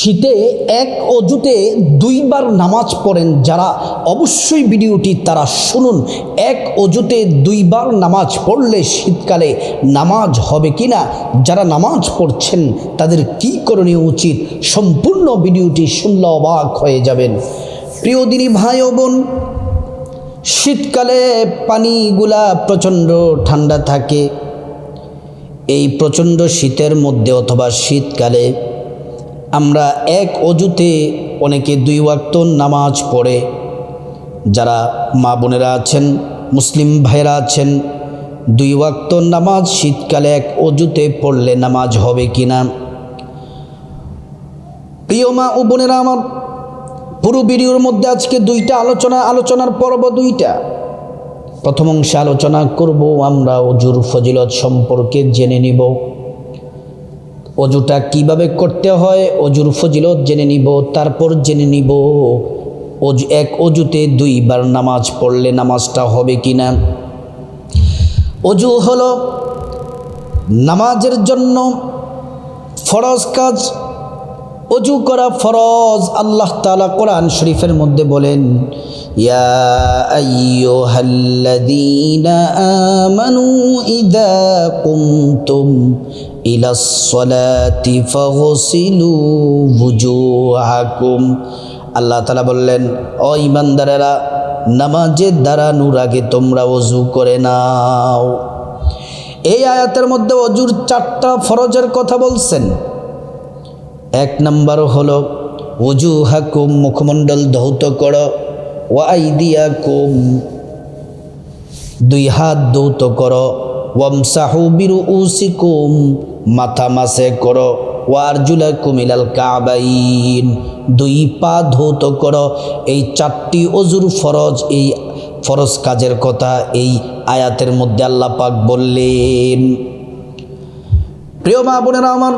শীতে এক অজুতে দুইবার নামাজ পড়েন যারা, অবশ্যই ভিডিওটি তারা শুনুন। এক অজুতে দুইবার নামাজ পড়লে শীতকালে নামাজ হবে কিনা, যারা নামাজ পড়ছেন তাদের কি করণীয় উচিত, সম্পূর্ণ ভিডিওটি শুনলে অবাক হয়ে যাবেন। প্রিয় দিনী ভাই ও বোন, শীতকালে পানিগুলা প্রচণ্ড ঠান্ডা থাকে। এই প্রচণ্ড শীতের মধ্যে অথবা শীতকালে আমরা এক অজুতে অনেকে 2 ওয়াক্ত নামাজ পড়ে। যারা মা বোনেরা আছেন, মুসলিম ভাইরা আছেন, 2 ওয়াক্ত নামাজ শীতকালে এক অজুতে পড়লে নামাজ হবে কিনা? প্রিয় মা ও বোনেরা আমার, পুরো ভিডিওর মধ্যে আজকে 2টা আলোচনার পর্ব 2টা। প্রথম অংশে আলোচনা করব আমরা অজুর ফজিলত সম্পর্কে জেনে নিব, অজুটা কিভাবে করতে হয়, অজুর ফজিলত জেনে নিব। তারপর জেনে নিব এক অজুতে 2 বার নামাজ পড়লে নামাজটা হবে কিনা। অজু হলো নামাজের জন্য ফরজ কাজ। অজু করা ফরজ। আল্লাহ তাআলা কোরআন শরীফের মধ্যে বলেন, ইয়া আইয়ুহাল্লাযীনা আমানু ইযা কুমতুম ইলাস সালাতি ফাগসিলু ওয়ুজুহাকুম। আল্লাহ তাআলা বললেন, ও ঈমানদারেরা, নামাজে দাঁড়ানোর আগে তোমরা ওযু করে নাও। এই আয়াতের মধ্যে অজুর 4টা ফরজের কথা বলছেন। 1 নম্বর হলো ওযুহাকুম, মুখমণ্ডল ধৌত করো, ওয়া আইদিয়াকুম, 2 হাত ধৌত করো, ওয়ামসাহু বিরুউসিকুম, মাথা মাসে করো, ওয়া আরজুলাকুম ইলাল কাবাইন, 2 পা ধৌত করো। এই 4টি অজুর ফরজ, এই ফরজ কাজের কথা এই আয়াতের মধ্যে আল্লাহ পাক বললেন। প্রিয় মা বোনেরা আমার,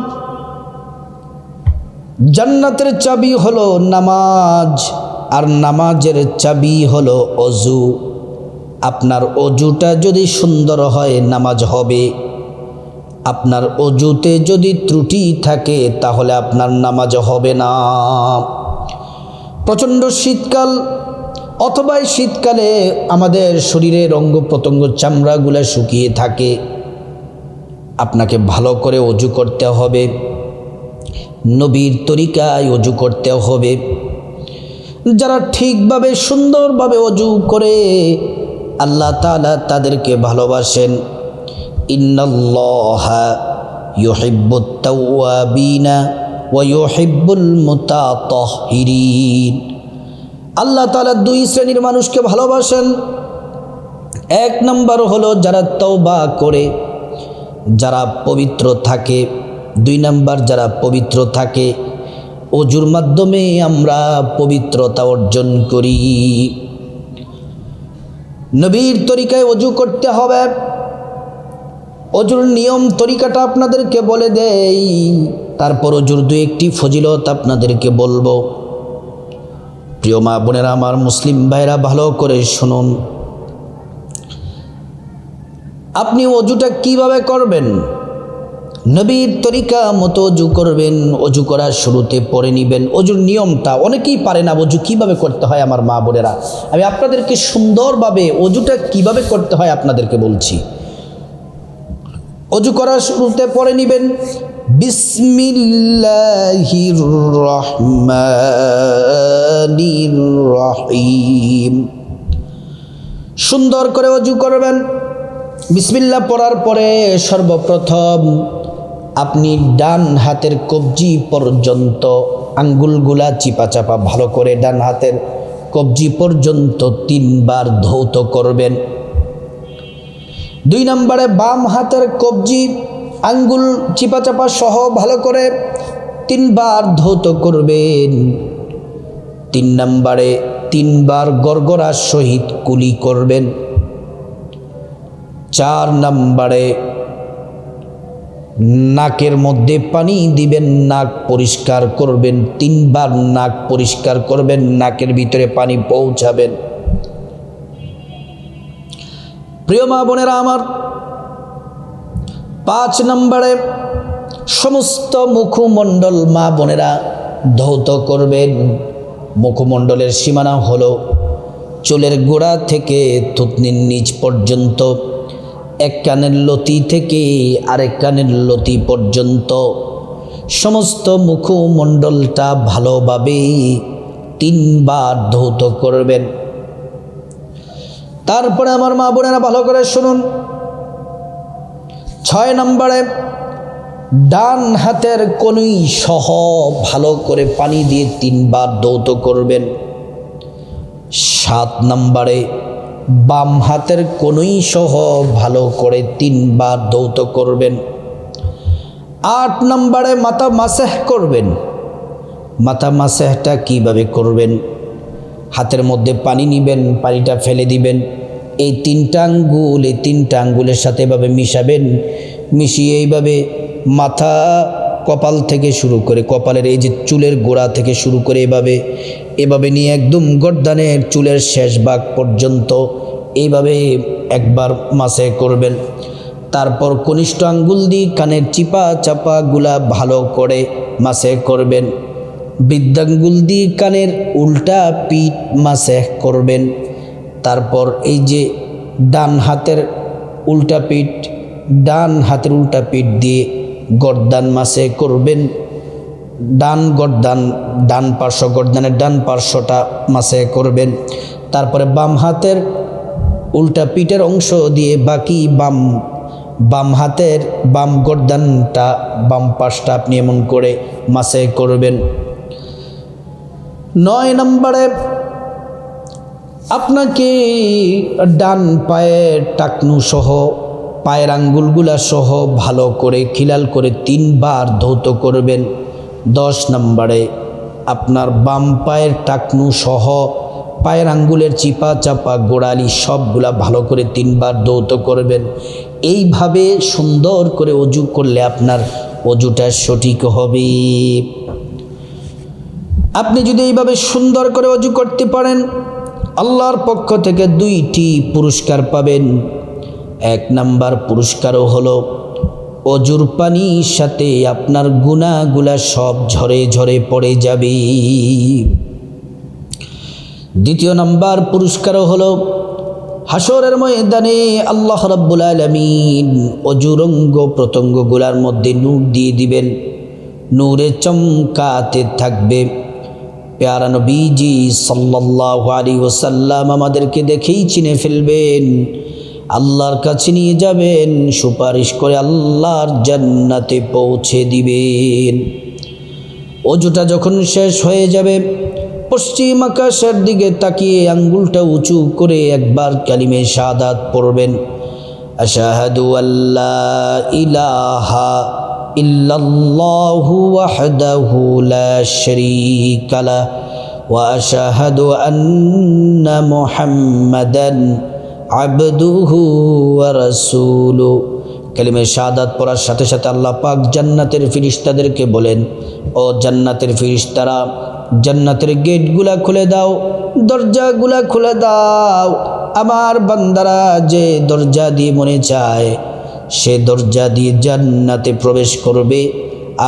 জান্নাতের চাবি হলো নামাজ, আর নামাজের চাবি হলো অজু। আপনার অজুটা যদি সুন্দর হয় নামাজ হবে। আপনার অজুতে যদি ত্রুটি থাকে তাহলে আপনার নামাজ হবে না। প্রচণ্ড শীতকাল, অথবা শীতকালে আমাদের শরীরের অঙ্গ প্রত্যঙ্গ চামড়াগুলো শুকিয়ে থাকে। আপনাকে ভালো করে অজু করতে হবে, নবীর তরিকায় অজু করতে হবে। যারা ঠিকভাবে সুন্দরভাবে অজু করে আল্লাহ তাআলা তাদেরকে ভালোবাসেন। ইন্নাল্লাহা ইউহিব্বুত তাওয়াবিনা ওয়া ইউহিব্বুল মুতাতাহহিরিন। আল্লাহ তাআলা 2 শ্রেণীর মানুষকে ভালোবাসেন। 1 নম্বর হলো যারা তওবা করে, যারা পবিত্র থাকে। 2 নম্বর যারা পবিত্র থাকে। অজুর মাধ্যমে আমরা পবিত্রতা অর্জন করি। নবীর তরিকায় অজু করতে হবে। অজুর নিয়ম তরিকাটা আপনাদেরকে বলে দেই, তারপর অজুর 2-1টি ফজিলত আপনাদেরকে বলবো। প্রিয় মা বোনেরা আমার, মুসলিম ভাইরা ভালো করে শুনুন। আপনি অজুটা কিভাবে করবেন? নবীর তরিকা মতো অজু করবেন। অজু করার শুরুতে পড়ে নেবেন অজুর নিয়মটা। অনেকেই পারে না অজু কিভাবে করতে হয়। আমার মা বোনেরা, আমি আপনাদেরকে সুন্দরভাবে অজুটা কিভাবে করতে হয় আপনাদেরকে বলছি। অজু করার শুরুতে পড়ে নেবেন বিসমিল্লাহির রহমানির রহিম। সুন্দর করে অজু করবেন। বিসমিল্লাহ পড়ার পরে সর্বপ্রথম আপনি ডান হাতের কবজি পর্যন্ত আঙ্গুলগুলা চিপাচাপা ভালো করে ডান হাতের কবজি পর্যন্ত 3 বার ধৌত করবেন। 2 নম্বরে বাম হাতের কবজি আঙ্গুল চিপাচাপা সহ ভালো করে 3 বার ধৌত করবেন। 3 নম্বরে 3 বার গড়গড়ার সহিত কুলি করবেন। 4 নম্বরে নাকের মধ্যে পানি দিবেন, নাক পরিষ্কার করবেন। 3 বার নাক পরিষ্কার করবেন, নাকের ভিতরে পানি পৌঁছাবেন। প্রিয় মা বোনেরা আমার, 5 নম্বরে সমস্ত মুখমণ্ডল মা বোনেরা ধৌত করবেন। মুখমণ্ডলের সীমানা হলো চুলের গোড়া থেকে থুতনির নিচ পর্যন্ত, এক কানের লতি থেকে আরেক কানের লতি পর্যন্ত সমস্ত মুখমণ্ডলটা ভালোভাবে 3 বার ধৌত করবেন। তারপরে আমার মা বোনেরা ভালো করে শুনুন, 6 নম্বরে ডান হাতের কনুই সহ ভালো করে পানি দিয়ে 3 বার ধৌত করবেন। 7 নম্বরে বাম হাতের কনুই সহ ভালো করে 3 বার ধৌত করবেন। 8 নম্বরে মাথা মাসেহ করবেন। মাথা মাসেহটা কিভাবে করবেন? হাতের মধ্যে পানি নেবেন, পানিটা ফেলে দিবেন, এই 3টা আঙ্গুল এই 3টা আঙ্গুলের সাথে এভাবে মিশাবেন। মিশিয়ে এইভাবে মাথা কপাল থেকে শুরু করে, কপালের এই যে চুলের গোড়া থেকে শুরু করে এভাবে নিয়ে একদম গর্দানের চুলের শেষ ভাগ পর্যন্ত এইভাবে একবার মাসে করবেন। তারপর কনিষ্ঠ আঙ্গুল দিয়ে কানের চিপা চাপাগুলা ভালো করে মাসে করবেন। বৃদ্ধাঙ্গুল দিয়ে কানের উল্টা পিঠ মাসে করবেন। তারপর এই যে ডান হাতের উল্টা পিঠ দিয়ে গর্দান মাসে করবেন। ডান পার্শ্ব গর্দানের ডান পার্শ্বটা মাসে করবেন। তারপরে বাম হাতের উল্টা পিঠের অংশ দিয়ে বাকি বাম হাতের বাম গর্দানটা বাম পাশটা আপনি এমন করে মাসে করবেন। 9 নম্বরে আপনাকে ডান পায়ের টাকনু সহ পায়ের আঙ্গুলগুলা সহ ভালো করে খিলাল করে 3 বার ধৌত করবেন। 10 নম্বরে আপনার বাম পায়ের টাকনু সহ পায়ের আঙ্গুলের চিপা চাপা গোড়ালি সবগুলা ভালো করে 3 বার ধৌত করবেন। এইভাবে সুন্দর করে অজু করলে আপনার অজুটা সঠিক হবে। আপনি যদি এইভাবে সুন্দর করে অজু করতে পারেন, আল্লাহর পক্ষ থেকে 2টি পুরস্কার পাবেন। 1 নাম্বার পুরস্কারও হলো অজুর পানির সাথে আপনার গুনাহগুলা সব ঝরে ঝরে পড়ে যাবে। 2 নাম্বার পুরস্কারও হলো হাসরের ময়দানে আল্লাহ রাব্বুল আলামিন অজুর অঙ্গ প্রত্যঙ্গগুলার মধ্যে নূর দিয়ে দিবেন, নূরে চমকাতে থাকবে। প্যারা নবীজি সাল্লাল্লাহু আলাইহি ওয়াসাল্লাম আমাদেরকে দেখেই চিনে ফেলবেন, আল্লাহর কাছে নিয়ে যাবেন, সুপারিশ করে আল্লাহর জান্নাতে পৌঁছে দিবেন। অজুটা যখন শেষ হয়ে যাবে, পশ্চিম আকাশের দিকে তাকিয়ে আঙ্গুলটা উঁচু করে একবার কালিমে শাহাদাত পড়বেন। আশহাদু আল্লা ইলাহা ইল্লাল্লাহু ওয়াহদাহু লা শারীকা লাহ ওয়া আশহাদু আন্না মুহাম্মাদান আবদুহু ওয়া রাসূলুহু। কালিমে শাহাদাত পড়ার সাথে সাথে আল্লাহ পাক জান্নাতের ফেরেশতাদেরকে বলেন, ও জান্নাতের ফেরেশতারা, জান্নাতের গেটগুলা খুলে দাও, দরজাগুলা খুলে দাও। আমার বান্দারা যে দরজা দিয়ে মনে চায় সে দরজা দিয়ে জান্নাতে প্রবেশ করবে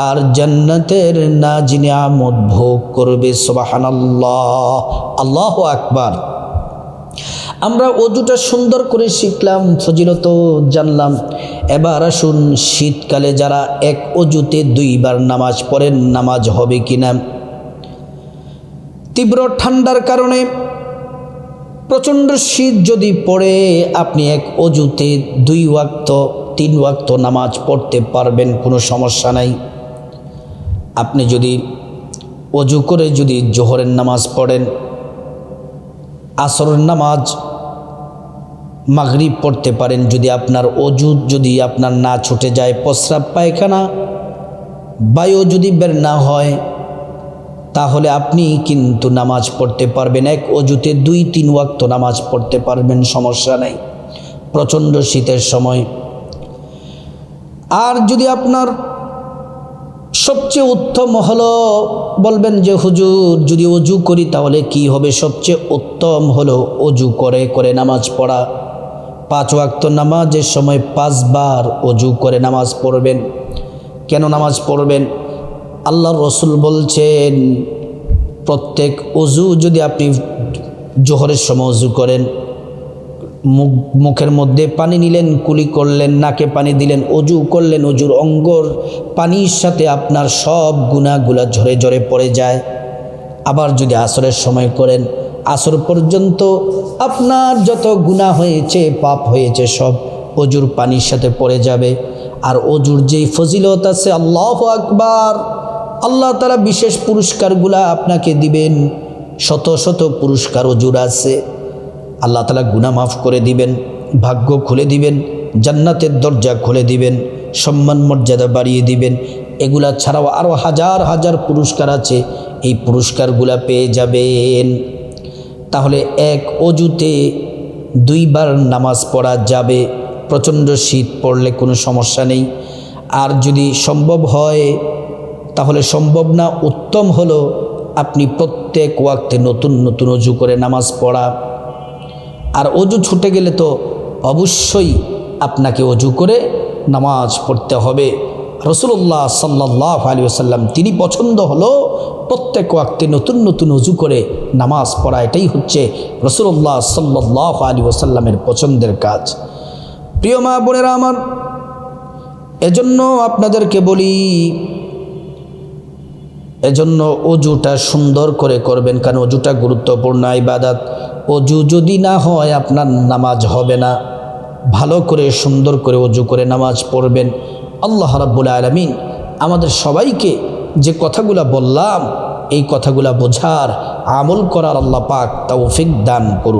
আর জান্নাতের নাজ নিয়ামত ভোগ করবে। সুবহানাল্লাহ, আল্লাহু আকবার। আমরা অজুটা সুন্দর করে শিখলাম, ফজিলত জানলাম। এবার আসুন, শীতকালে যারা এক অজুতে 2 বার নামাজ পড়েন, নামাজ হবে কিনা? তীব্র ঠান্ডার কারণে প্রচণ্ড শীত যদি পড়ে, আপনি এক অজুতে 2 ওয়াক্ত 3 ওয়াক্ত নামাজ পড়তে পারবেন, কোনো সমস্যা নাই। আপনি যদি অজু করে যদি জোহরের নামাজ পড়েন, আসরের নামাজ, মাগরিব পড়তে পারেন। যদি আপনার অজু যদি আপনার না ছুটে যায়, প্রস্রাব পায়খানা বায়ু যদি বের না হয়, তাহলে আপনি কিন্তু নামাজ পড়তে পারবেন। এক অজুতে 2-3 ওয়াক্ত নামাজ পড়তে পারবেন, সমস্যা নেই প্রচণ্ড শীতের সময়। আর যদি আপনার সবচেয়ে উত্তম হলো, বলবেন যে হুজুর যদি অজু করি তাহলে কি হবে? সবচেয়ে উত্তম হলো অজু করে করে নামাজ পড়া। 5 ওয়াক্ত নামাজের সময় 5 বার অজু করে নামাজ পড়বেন। কেন নামাজ পড়বেন? আল্লাহর রসুল বলছেন প্রত্যেক অজু যদি আপনি জোহরের সময় অজু করেন, মুখের মধ্যে পানি নিলেন, কুলি করলেন, নাকে পানি দিলেন, অজু করলেন, অজুর অঙ্গর পানির সাথে আপনার সব গুনাহগুলা ঝরে ঝরে পড়ে যায়। আবার যদি আসরের সময় করেন, আসর পর্যন্ত আপনার যত গুনাহ হয়েছে, পাপ হয়েছে, সব অজুর পানির সাথে পড়ে যাবে। আর অজুর যেই ফজিলত আছে, আল্লাহু আকবার, আল্লাহ তাআলা বিশেষ পুরস্কারগুলা আপনাকে দিবেন। শত শত পুরস্কার অজুর আছে। আল্লাহ তাআলা গুনাহ মাফ করে দিবেন, ভাগ্য খুলে দিবেন, জান্নাতের দরজা খুলে দিবেন, সম্মান মর্যাদা বাড়িয়ে দিবেন। এগুলা ছাড়াও আরও হাজার হাজার পুরস্কার আছে, এই পুরস্কারগুলা পেয়ে যাবেন। তাহলে এক অজুতে 2 বার নামাজ পড়া যাবে। প্রচণ্ড শীত পড়লে কোনো সমস্যা নেই। আর যদি সম্ভব হয়, তাহলে সম্ভব না, উত্তম হলো আপনি প্রত্যেক ওয়াক্তে নতুন নতুন অজু করে নামাজ পড়া। আর অজু ছুটে গেলে তো অবশ্যই আপনাকে অজু করে নামাজ পড়তে হবে। রাসূলুল্লাহ সাল্লাল্লাহু আলাইহি ওয়াসাল্লাম তিনি পছন্দ হলো প্রত্যেক ওয়াক্তে নতুন নতুন অজু করে নামাজ পড়া। এটাই হচ্ছে রাসূলুল্লাহ সাল্লাল্লাহু আলাইহি ওয়াসাল্লামের পছন্দের কাজ। প্রিয় মা বোনেরা আমার, এজন্য আপনাদেরকে বলি, এজন্য অজুটা সুন্দর করে করবেন, কারণ অজুটা গুরুত্বপূর্ণ ইবাদত। অজু যদি না হয় আপনার নামাজ হবে না। ভালো করে সুন্দর করে অজু করে নামাজ পড়বেন। আল্লাহ রাব্বুল আলামিন আমাদের সবাইকে যে কথাগুলা বললাম, এই কথাগুলা বোঝার, আমল করার আল্লাহ পাক তৌফিক দান করুন।